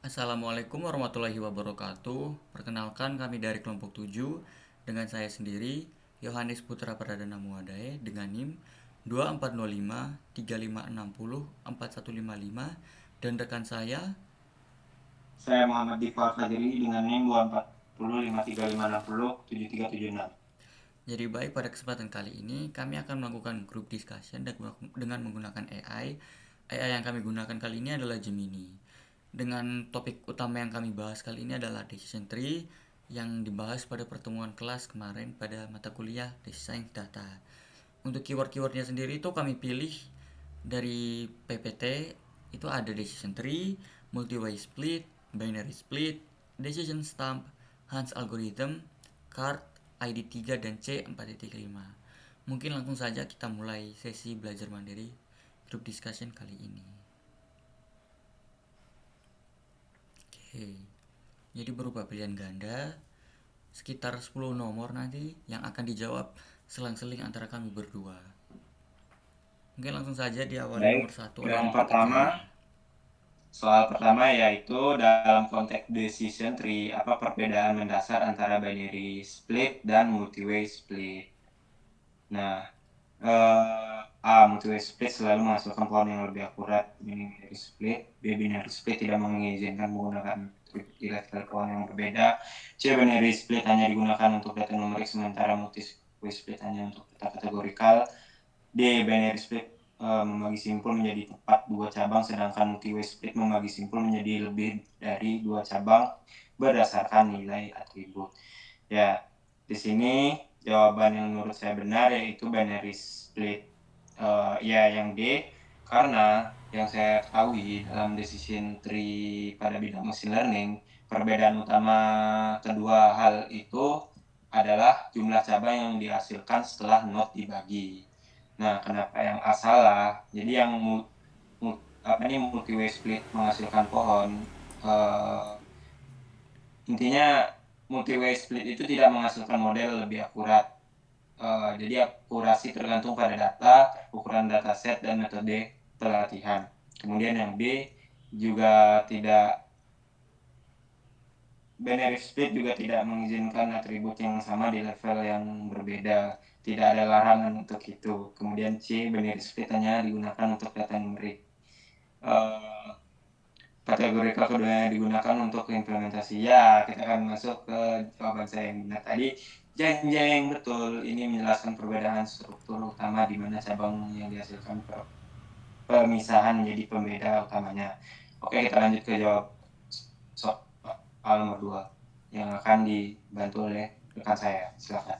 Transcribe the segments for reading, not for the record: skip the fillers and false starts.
Assalamualaikum warahmatullahi wabarakatuh. Perkenalkan kami dari kelompok 7 dengan saya sendiri Yohanes Putra Pradana Muadae dengan NIM 2405 3560 4155 dan rekan saya. Saya Muhammad Difal Fajri dengan NIM 2405356073376. Jadi baik, pada kesempatan kali ini kami akan melakukan group discussion dengan menggunakan AI. AI yang kami gunakan kali ini adalah Gemini. Dengan topik utama yang kami bahas kali ini adalah decision tree yang dibahas pada pertemuan kelas kemarin pada mata kuliah Science Data. Untuk keyword-keywordnya sendiri itu kami pilih dari PPT, itu ada decision tree, multi-way split, binary split, decision stump, Hans algorithm, card, ID3 dan C4.5. Mungkin langsung saja kita mulai sesi belajar mandiri group discussion kali ini. Oke. Jadi berupa pilihan ganda sekitar 10 nomor nanti yang akan dijawab selang-seling antara kami berdua. Mungkin langsung saja diawali Baik, nomor 1 oleh yang rekan pertama, saya. soal pertama yaitu dalam konteks decision tree, apa perbedaan mendasar antara binary split dan multi-way split? Nah, multi-way split selalu menghasilkan pohon yang lebih akurat. Binary split, binary split tidak mengizinkan menggunakan electrical pohon yang berbeda. Binary split hanya digunakan untuk data numerik, sementara multi-way split hanya untuk data kategorikal. Binary split membagi simpul menjadi tepat dua cabang, sedangkan multi-way split membagi simpul menjadi lebih dari dua cabang berdasarkan nilai atribut. Ya, di sini jawaban yang menurut saya benar yaitu binary split. Ya, yang D, karena yang saya ketahui dalam decision tree pada bidang machine learning, perbedaan utama kedua hal itu adalah jumlah cabang yang dihasilkan setelah node dibagi. Nah, kenapa yang A salah? Jadi yang multi-way split menghasilkan pohon, intinya multi-way split itu tidak menghasilkan model lebih akurat. Jadi akurasi tergantung pada data, ukuran dataset, dan metode pelatihan. Kemudian yang B juga tidak, binary split juga tidak mengizinkan atribut yang sama di level yang berbeda. Tidak ada larangan untuk itu. Kemudian C, binary split hanya digunakan untuk data numerik. Kategori keduanya digunakan untuk implementasi. Ya, kita akan masuk ke jawaban saya yang benar tadi. Jeng betul, ini menjelaskan perbedaan struktur utama di mana cabang yang dihasilkan pemisahan menjadi pembeda utamanya. Oke, kita lanjut ke jawab soal nomor 2 yang akan dibantu oleh rekan saya. Silakan.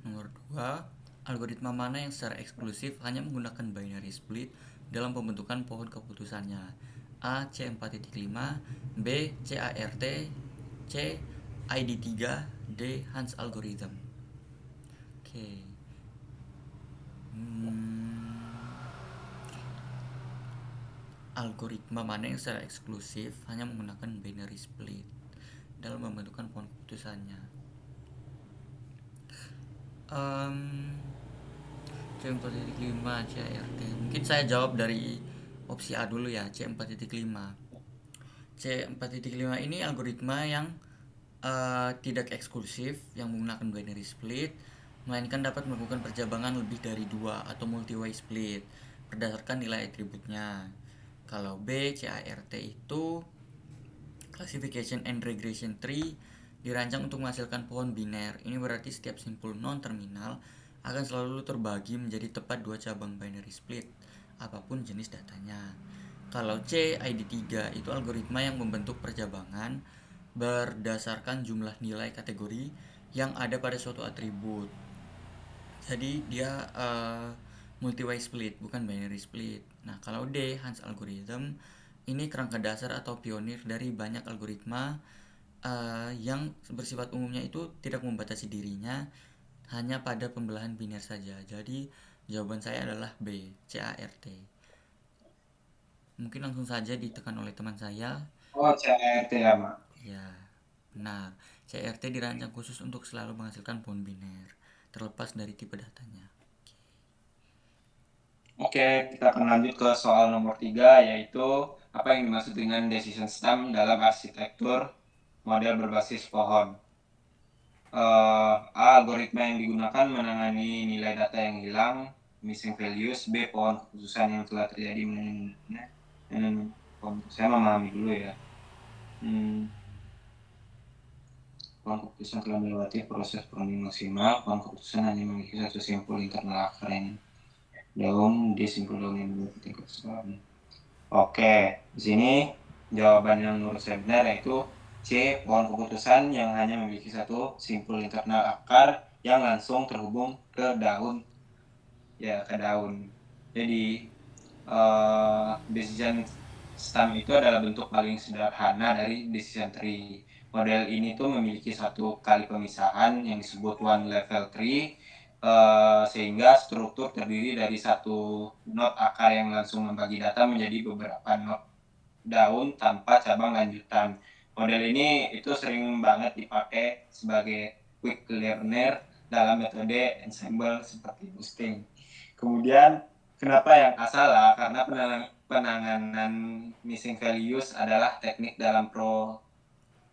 Nomor 2, algoritma mana yang secara eksklusif hanya menggunakan binary split dalam pembentukan pohon keputusannya? A. C4.5, B. CART, C. ID3, D. Hans algorithm. Oke. Algoritma mana yang secara eksklusif hanya menggunakan binary split dalam pembentukan pohon keputusannya? C4.5 CART. Mungkin saya jawab dari opsi A dulu ya, C4.5. C4.5 ini algoritma yang tidak eksklusif yang menggunakan binary split, melainkan dapat melakukan percabangan lebih dari dua atau multi-way split berdasarkan nilai atributnya. Kalau B, CART itu classification and regression tree, dirancang untuk menghasilkan pohon biner. Ini berarti setiap simpul non-terminal akan selalu terbagi menjadi tepat dua cabang binary split, apapun jenis datanya. Kalau C, ID3 itu algoritma yang membentuk percabangan berdasarkan jumlah nilai kategori yang ada pada suatu atribut. Jadi dia multi-way split, bukan binary split. Nah, kalau D, Hans algorithm, ini kerangka dasar atau pionir dari banyak algoritma yang bersifat umumnya itu tidak membatasi dirinya hanya pada pembelahan biner saja. Jadi jawaban saya adalah B, CART. Mungkin langsung saja ditekan oleh teman saya. Oh, CRT ya, Mak. Ya, benar. CRT dirancang khusus untuk selalu menghasilkan pohon biner, terlepas dari tipe datanya. Oke, kita akan lanjut ke soal nomor 3, yaitu Apa yang dimaksud dengan decision stem dalam arsitektur model berbasis pohon? Algoritma yang digunakan menangani nilai data yang hilang, missing values. B, pohon keputusan yang telah terjadi. Saya memahami dulu ya. Pohon keputusan telah melewati proses pruning maksimal. Pohon keputusan hanya memiliki satu simpul internal akar yang daun, di simpul daun yang memiliki tingkat keseluruhan. Oke, di sini jawaban yang menurut saya benar yaitu C, pohon keputusan yang hanya memiliki satu simpul internal akar yang langsung terhubung ke daun. Ya, ke daun. Jadi, decision stem itu adalah bentuk paling sederhana dari decision tree. Model ini tuh memiliki satu kali pemisahan yang disebut one level tree, sehingga struktur terdiri dari satu node akar yang langsung membagi data menjadi beberapa node daun tanpa cabang lanjutan. Model ini itu sering banget dipakai sebagai quick learner dalam metode ensemble seperti boosting. Kemudian kenapa yang A salah? Karena penanganan missing values adalah teknik dalam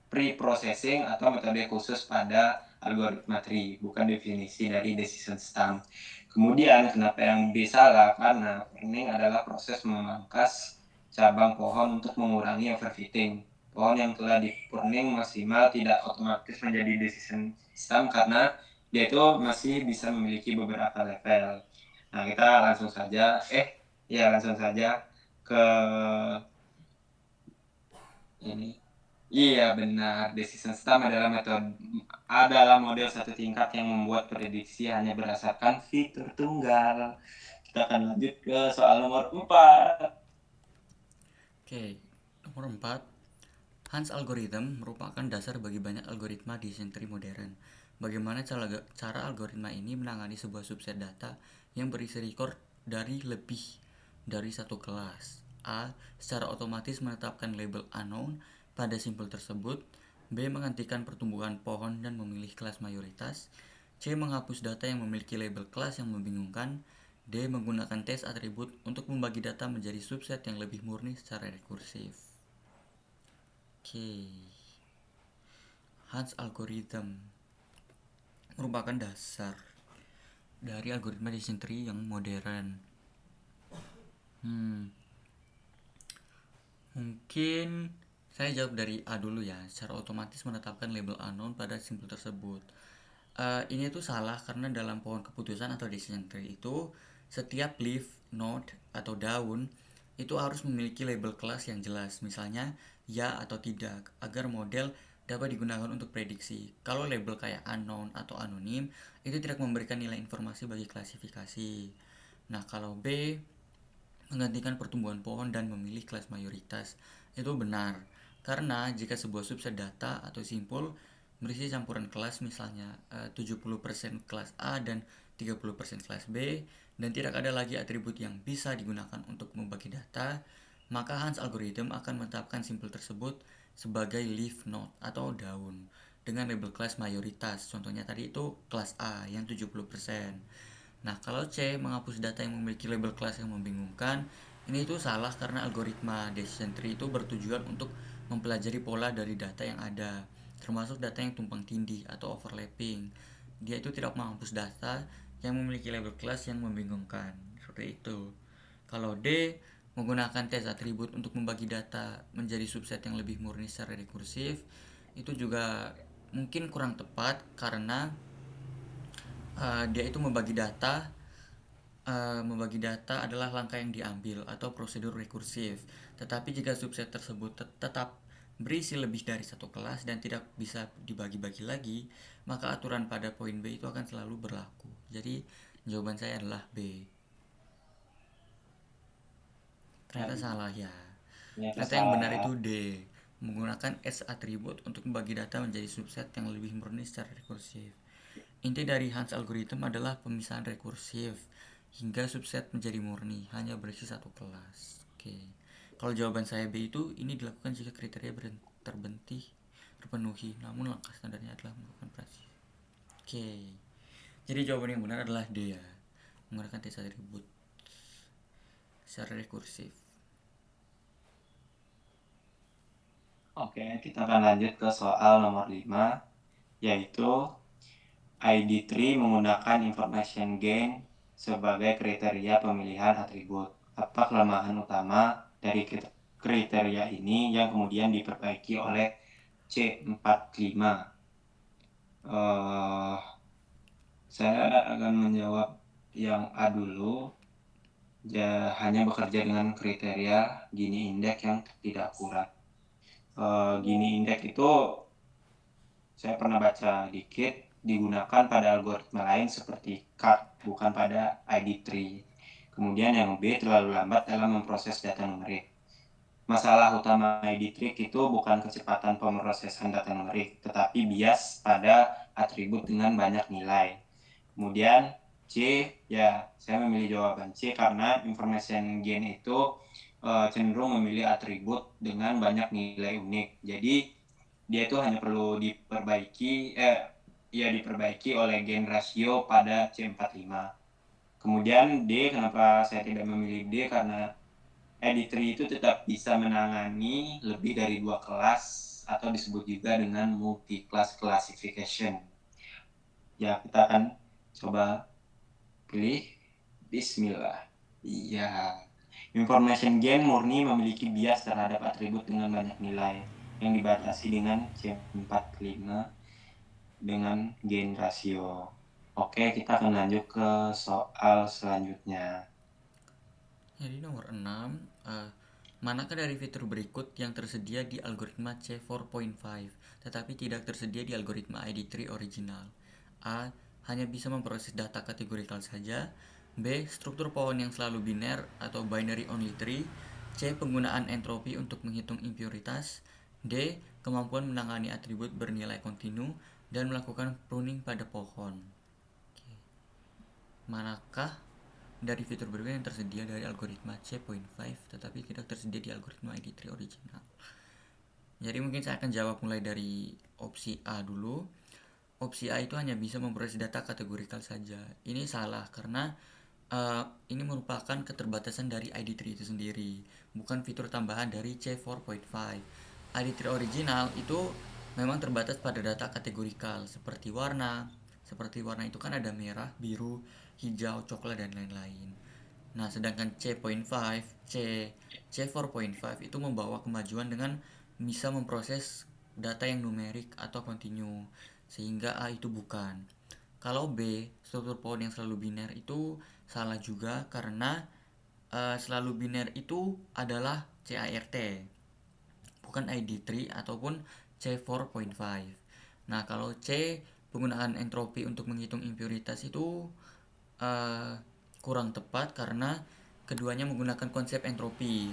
pre-processing atau metode khusus pada algoritma tree, bukan definisi dari decision stem. Kemudian kenapa yang B salah? Karena pruning adalah proses memangkas cabang pohon untuk mengurangi overfitting. Pohon yang telah di-pruning maksimal tidak otomatis menjadi decision stem karena dia itu masih bisa memiliki beberapa level. Nah, kita langsung saja ke ini. Iya benar, decision stem adalah model satu tingkat yang membuat prediksi hanya berdasarkan fitur tunggal. Kita akan lanjut ke soal nomor 4. Oke, nomor 4. Hans algorithm merupakan dasar bagi banyak algoritma decision tree modern. Bagaimana cara algoritma ini menangani sebuah subset data yang berisi record dari lebih dari satu kelas? A. Secara otomatis menetapkan label unknown pada simpul tersebut. B. Menghentikan pertumbuhan pohon dan memilih kelas mayoritas. C. Menghapus data yang memiliki label kelas yang membingungkan. D. Menggunakan tes atribut untuk membagi data menjadi subset yang lebih murni secara rekursif. Oke. Hans algorithm merupakan dasar dari algoritma decision tree yang modern. Mungkin saya jawab dari A dulu ya. Secara otomatis menetapkan label unknown pada simpul tersebut. Ini tuh salah karena dalam pohon keputusan atau decision tree itu setiap leaf, node, atau daun itu harus memiliki label kelas yang jelas, misalnya ya atau tidak, agar model dapat digunakan untuk prediksi. Kalau label kayak unknown atau anonim itu tidak memberikan nilai informasi bagi klasifikasi. Nah, kalau B, menggantikan pertumbuhan pohon dan memilih kelas mayoritas, itu benar. Karena jika sebuah subset data atau simpul berisi campuran kelas, misalnya 70% kelas A dan 30% kelas B, dan tidak ada lagi atribut yang bisa digunakan untuk membagi data, maka Hans algorithm akan menetapkan simpul tersebut sebagai leaf node atau daun dengan label kelas mayoritas. Contohnya tadi itu kelas A yang 70%. Nah, kalau C, menghapus data yang memiliki label kelas yang membingungkan, ini itu salah karena algoritma decision tree itu bertujuan untuk mempelajari pola dari data yang ada, termasuk data yang tumpang tindih atau overlapping. Dia itu tidak menghapus data yang memiliki label kelas yang membingungkan. Seperti itu. Kalau D, menggunakan tes atribut untuk membagi data menjadi subset yang lebih murni secara rekursif, itu juga mungkin kurang tepat karena dia itu membagi data adalah langkah yang diambil atau prosedur rekursif. Tetapi jika subset tersebut tetap berisi lebih dari satu kelas dan tidak bisa dibagi-bagi lagi, maka aturan pada poin B itu akan selalu berlaku. Jadi jawaban saya adalah B. Ternyata salah ya. Ternyata yang benar itu D, menggunakan S atribut untuk membagi data menjadi subset yang lebih murni secara rekursif. Inti dari Hans algorithm adalah pemisahan rekursif hingga subset menjadi murni hanya berisi satu kelas. Oke. Kalau jawaban saya B itu ini dilakukan jika kriteria terpenuhi, namun langkah standarnya adalah melakukan operasi. Oke. Jadi jawaban yang benar adalah D ya, menggunakan tes atribut secara rekursif. Oke, kita akan lanjut ke soal nomor 5, yaitu ID3 menggunakan information gain sebagai kriteria pemilihan atribut. Apa kelemahan utama dari kriteria ini yang kemudian diperbaiki oleh C45? Eh, saya akan menjawab yang A dulu. Hanya bekerja dengan kriteria Gini Index yang tidak akurat. Gini Index itu saya pernah baca dikit, digunakan pada algoritma lain seperti CART, bukan pada ID3. Kemudian yang B, terlalu lambat dalam memproses data numerik. Masalah utama ID3 itu bukan kecepatan pemrosesan data numerik, tetapi bias pada atribut dengan banyak nilai. Kemudian C, ya saya memilih jawaban C karena information gain itu cenderung memilih atribut dengan banyak nilai unik. Jadi dia itu hanya perlu diperbaiki oleh gain rasio pada C45. Kemudian D, kenapa saya tidak memilih D? Karena ID3 itu tetap bisa menangani lebih dari 2 kelas atau disebut juga dengan multi-class classification. Ya, kita akan coba pilih. Bismillah. Iya. Information gain murni memiliki bias terhadap atribut dengan banyak nilai yang dibatasi dengan C45 dengan gain rasio. Oke, kita akan lanjut ke soal selanjutnya. Jadi nomor 6, manakah dari fitur berikut yang tersedia di algoritma C4.5 tetapi tidak tersedia di algoritma ID3 original? A. Hanya bisa memproses data kategorikal saja. B. Struktur pohon yang selalu biner atau binary only tree. C. Penggunaan entropi untuk menghitung impuritas. D. Kemampuan menangani atribut bernilai kontinu dan melakukan pruning pada pohon. Manakah dari fitur berikut yang tersedia dari algoritma C.5 tetapi tidak tersedia di algoritma ID3 original? Jadi mungkin saya akan jawab mulai dari opsi A dulu. Opsi A itu hanya bisa memproses data kategorikal saja. Ini salah karena ini merupakan keterbatasan dari ID3 itu sendiri, bukan fitur tambahan dari C4.5. ID3 original itu memang terbatas pada data kategorikal seperti warna. Seperti warna itu kan ada merah, biru, hijau, coklat dan lain-lain. Nah, sedangkan C4.5 itu membawa kemajuan dengan bisa memproses data yang numerik atau kontinu, sehingga A itu bukan. Kalau B, struktur pohon yang selalu biner itu salah juga karena selalu biner itu adalah CART, bukan ID3 ataupun C4.5. Nah, kalau C, penggunaan entropi untuk menghitung impuritas itu kurang tepat karena keduanya menggunakan konsep entropi.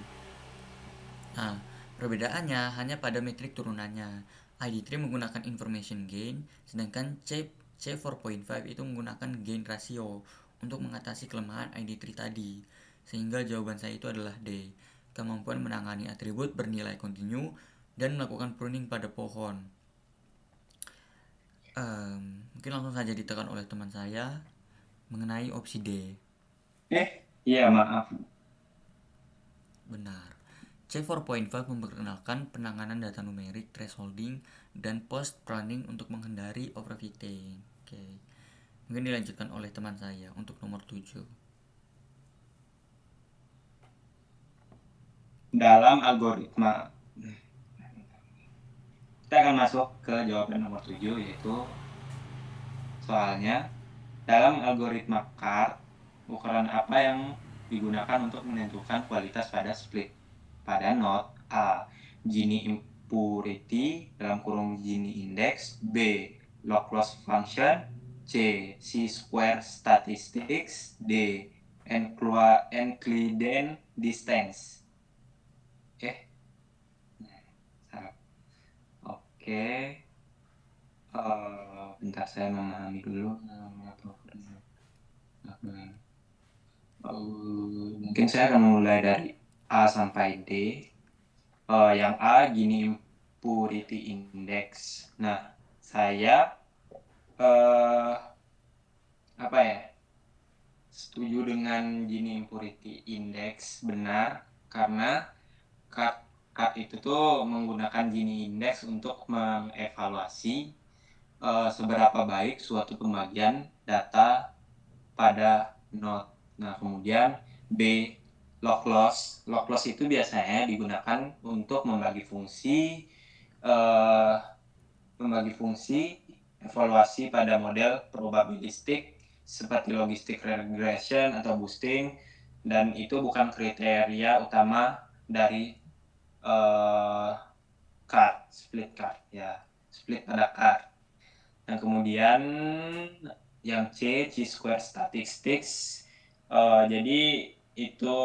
Nah, perbedaannya hanya pada metrik turunannya. ID3 menggunakan information gain, sedangkan C4.5 itu menggunakan gain ratio untuk mengatasi kelemahan ID3 tadi. Sehingga jawaban saya itu adalah D. Kemampuan menangani atribut bernilai kontinu dan melakukan pruning pada pohon. Mungkin langsung saja ditekan oleh teman saya mengenai opsi D. Iya maaf. Benar. C4.5 memperkenalkan penanganan data numerik, thresholding, dan post-pruning untuk menghindari overfitting. Oke. Mungkin dilanjutkan oleh teman saya untuk nomor 7. Dalam algoritma, kita akan masuk ke jawaban nomor 7, yaitu soalnya dalam algoritma CART, ukuran apa yang digunakan untuk menentukan kualitas pada split? Pada node A, Gini impurity dalam kurung Gini index. B, log loss function. C, C-square statistics. D, Euclidean distance. Salah. Oke. Bentar saya memahami dulu. Mungkin saya akan mulai dari A sampai D. Yang A Gini impurity index. Nah, saya setuju dengan Gini impurity index, benar, karena CAD itu tuh menggunakan Gini Index untuk mengevaluasi seberapa baik suatu pembagian data pada node. Nah, kemudian B, log loss. Log loss itu biasanya digunakan untuk eh, membagi fungsi evaluasi pada model probabilistik seperti logistic regression atau boosting, dan itu bukan kriteria utama dari card, split card ya, split pada card. Nah, kemudian yang C-square statistics. Jadi itu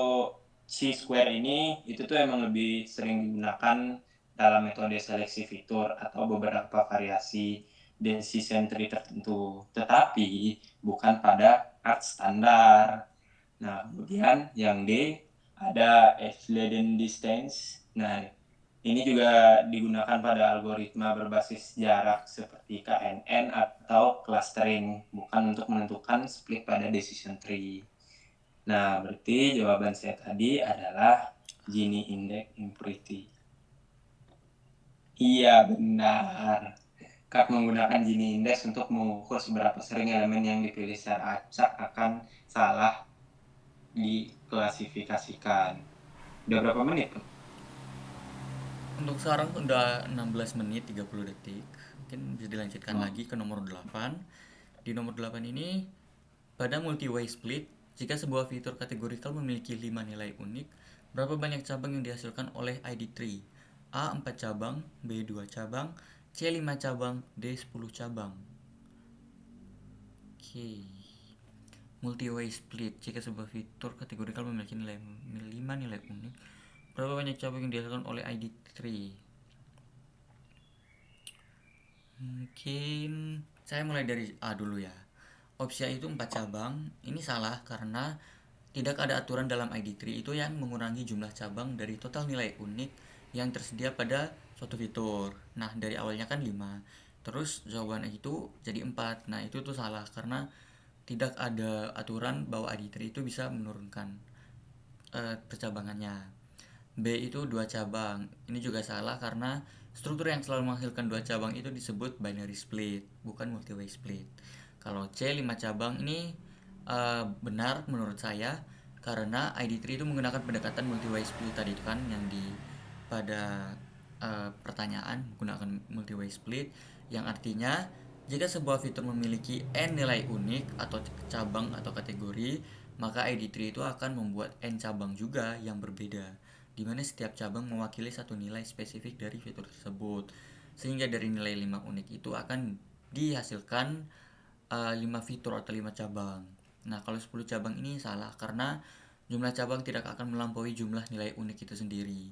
C-square ini itu tuh emang lebih sering digunakan dalam metode seleksi fitur atau beberapa variasi decision tree tertentu, tetapi bukan pada art standar. Nah, kemudian yang D ada Euclidean distance. Nah, ini juga digunakan pada algoritma berbasis jarak seperti KNN atau clustering, bukan untuk menentukan split pada decision tree. Nah, berarti jawaban saya tadi adalah Gini Index Impurity. Iya, benar. Kak menggunakan Gini Index untuk mengukur seberapa sering elemen yang dipilih secara acak akan salah diklasifikasikan. Udah berapa menit tuh? Untuk sekarang udah 16 menit 30 detik. Mungkin bisa dilanjutkan Oh, lagi ke nomor 8. Di nomor 8 ini, pada multi-way split, jika sebuah fitur kategorikal memiliki 5 nilai unik, berapa banyak cabang yang dihasilkan oleh ID tree? A 4 cabang, B 2 cabang, C 5 cabang, D 10 cabang. Oke. Multi-way split, jika sebuah fitur kategorikal memiliki 5 nilai unik, berapa banyak cabang yang dihasilkan oleh ID tree? Mungkin saya mulai dari A dulu ya. Opsi A itu 4 cabang. Ini salah karena tidak ada aturan dalam ID tree itu yang mengurangi jumlah cabang dari total nilai unik yang tersedia pada suatu fitur. Nah, dari awalnya kan 5. Terus jawaban itu jadi 4. Nah, itu tuh salah karena tidak ada aturan bahwa ID tree itu bisa menurunkan percabangannya. B itu 2 cabang. Ini juga salah karena struktur yang selalu menghasilkan 2 cabang itu disebut binary split, bukan multi-way split. Kalau C 5 cabang ini benar menurut saya karena ID3 itu menggunakan pendekatan multi-way split tadi itu kan yang di pada pertanyaan menggunakan multi-way split yang artinya jika sebuah fitur memiliki n nilai unik atau cabang atau kategori, maka ID3 itu akan membuat n cabang juga yang berbeda, di mana setiap cabang mewakili satu nilai spesifik dari fitur tersebut. Sehingga dari nilai 5 unik itu akan dihasilkan 5 fitur atau 5 cabang. Nah, kalau 10 cabang ini salah karena jumlah cabang tidak akan melampaui jumlah nilai unik itu sendiri.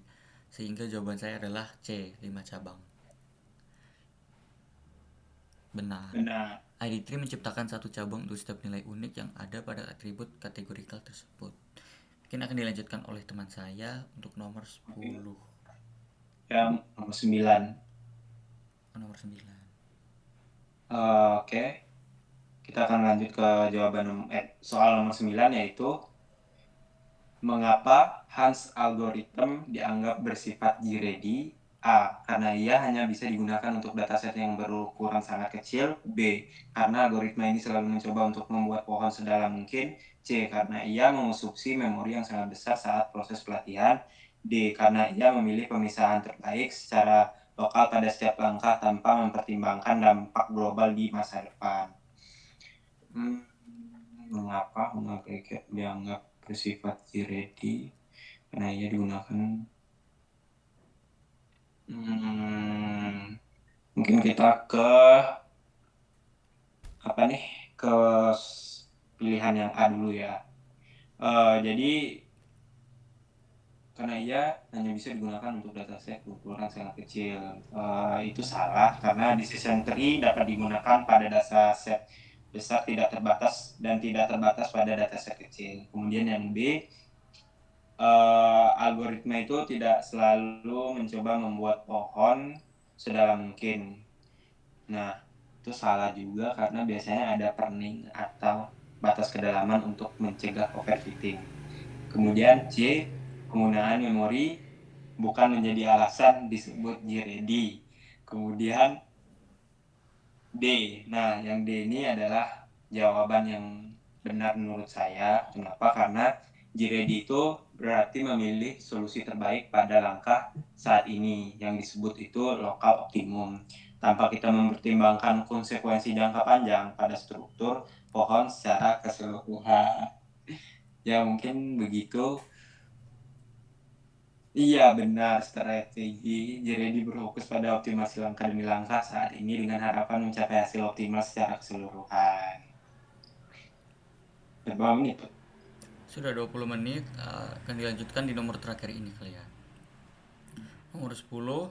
Sehingga jawaban saya adalah C, 5 cabang. Benar. benar. ID3 menciptakan satu cabang untuk setiap nilai unik yang ada pada atribut kategorikal tersebut. Mungkin akan dilanjutkan oleh teman saya untuk nomor 10. Yang nomor 9. Nomor 9. Oke. Kita akan lanjut ke jawaban soal nomor 9, yaitu mengapa Hans algorithm dianggap bersifat G-ready? A. Karena ia hanya bisa digunakan untuk dataset yang berukuran sangat kecil. B. Karena algoritma ini selalu mencoba untuk membuat pohon sedalam mungkin. C. Karena ia mengonstruksi memori yang sangat besar saat proses pelatihan. D. Karena ia memilih pemisahan terbaik secara lokal pada setiap langkah tanpa mempertimbangkan dampak global di masa depan. Mengapa dianggap bersifat G-ready? Karena ia digunakan mungkin kita ke ke pilihan yang A dulu ya. Jadi karena ia hanya bisa digunakan untuk dataset berukuran sangat kecil. Itu salah karena decision tree dapat digunakan pada dataset besar tidak terbatas dan tidak terbatas pada dataset kecil. Kemudian yang B, algoritma itu tidak selalu mencoba membuat pohon sedalam mungkin. Nah, itu salah juga karena biasanya ada pruning atau batas kedalaman untuk mencegah overfitting. Kemudian C, penggunaan memori bukan menjadi alasan disebut J-ready. Kemudian D. Nah, yang D ini adalah jawaban yang benar menurut saya. Kenapa? Karena J-ready itu berarti memilih solusi terbaik pada langkah saat ini. Yang disebut itu lokal optimum. Tanpa kita mempertimbangkan konsekuensi jangka panjang pada struktur pohon secara keseluruhan. Ya, mungkin begitu. Iya, benar. Strategi J-ready berfokus pada optimasi langkah demi langkah saat ini dengan harapan mencapai hasil optimal secara keseluruhan. Berapa menit? Sudah 20 menit, akan dilanjutkan di nomor terakhir ini kali ya. Nomor 10,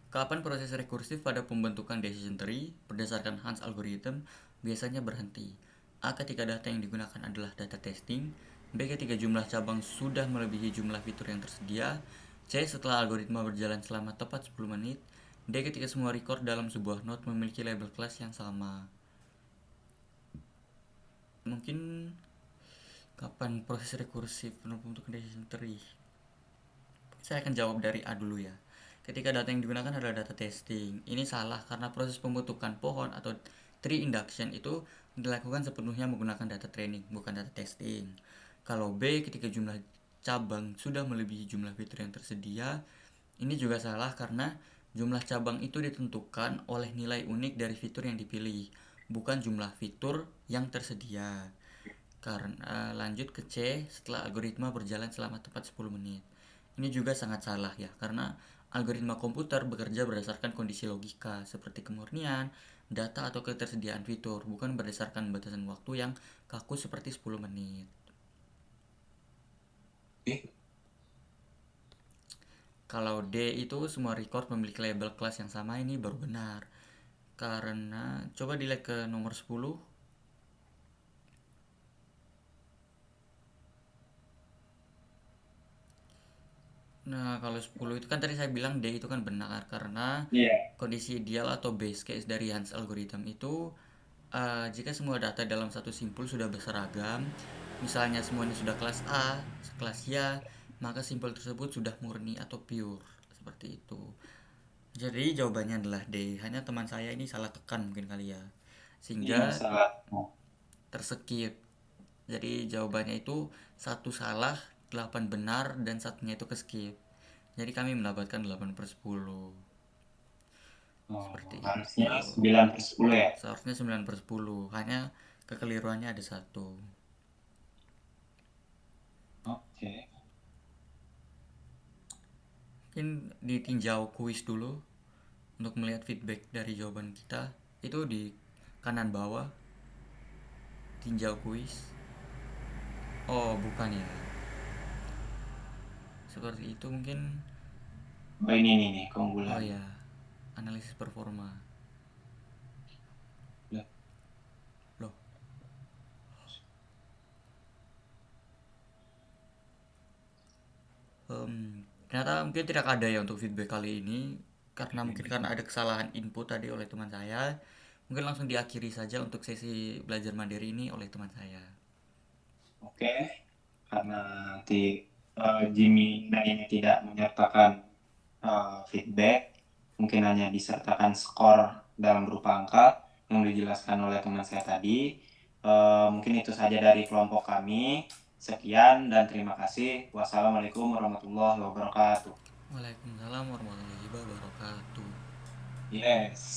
kapan proses rekursif pada pembentukan decision tree berdasarkan Hans algorithm biasanya berhenti? A. Ketika data yang digunakan adalah data testing. B. Ketika jumlah cabang sudah melebihi jumlah fitur yang tersedia. C. Setelah algoritma berjalan selama tepat 10 menit. D. Ketika semua record dalam sebuah node memiliki label kelas yang sama. Mungkin kapan proses rekursif pembentukan decision tree? Saya akan jawab dari A dulu ya. Ketika data yang digunakan adalah data testing, ini salah karena proses pembentukan pohon atau tree induction itu dilakukan sepenuhnya menggunakan data training, bukan data testing. Kalau B, ketika jumlah cabang sudah melebihi jumlah fitur yang tersedia, ini juga salah karena jumlah cabang itu ditentukan oleh nilai unik dari fitur yang dipilih, bukan jumlah fitur yang tersedia. Karena lanjut ke C, setelah algoritma berjalan selama tepat 10 menit. Ini juga sangat salah ya, karena algoritma komputer bekerja berdasarkan kondisi logika seperti kemurnian, data atau ketersediaan fitur, bukan berdasarkan batasan waktu yang kaku seperti 10 menit. Kalau D itu semua record memiliki label kelas yang sama, ini baru benar. Karena coba dilihat ke nomor 10. Nah, kalau 10 itu kan tadi saya bilang D itu kan benar karena Iya. kondisi ideal atau base case dari Hans algorithm itu jika semua data dalam satu simpul sudah berseragam, misalnya semuanya sudah kelas A, kelas Y, maka simpul tersebut sudah murni atau pure seperti itu. Jadi jawabannya adalah D. Hanya teman saya ini salah tekan mungkin kali ya, Ini sehingga masalah. terskip. Jadi jawabannya itu satu salah, 8 benar, dan satunya itu keskip. Jadi kami mendapatkan 8/10. Seperti Harusnya itu. 9/10 ya. Seharusnya 9/10. Hanya kekeliruannya ada satu. Oke. Mungkin ditinjau kuis dulu untuk melihat feedback dari jawaban kita. Itu di kanan bawah. Tinjau kuis. Oh, bukan ya. Seperti itu mungkin. Oh, ini nih Oh keunggulan. ya, analisis performa. Lah. Loh. Ternyata mungkin tidak ada ya untuk feedback kali ini karena mungkin karena ada kesalahan input tadi oleh teman saya. Mungkin langsung diakhiri saja untuk sesi belajar mandiri ini oleh teman saya. Oke. Karena nanti Jimmy ini tidak menyertakan feedback, mungkin hanya disertakan skor dalam berupa angka yang dijelaskan oleh teman saya tadi. Mungkin itu saja dari kelompok kami. Sekian dan terima kasih. Wassalamualaikum warahmatullahi wabarakatuh. Waalaikumsalam warahmatullahi wabarakatuh. Yes.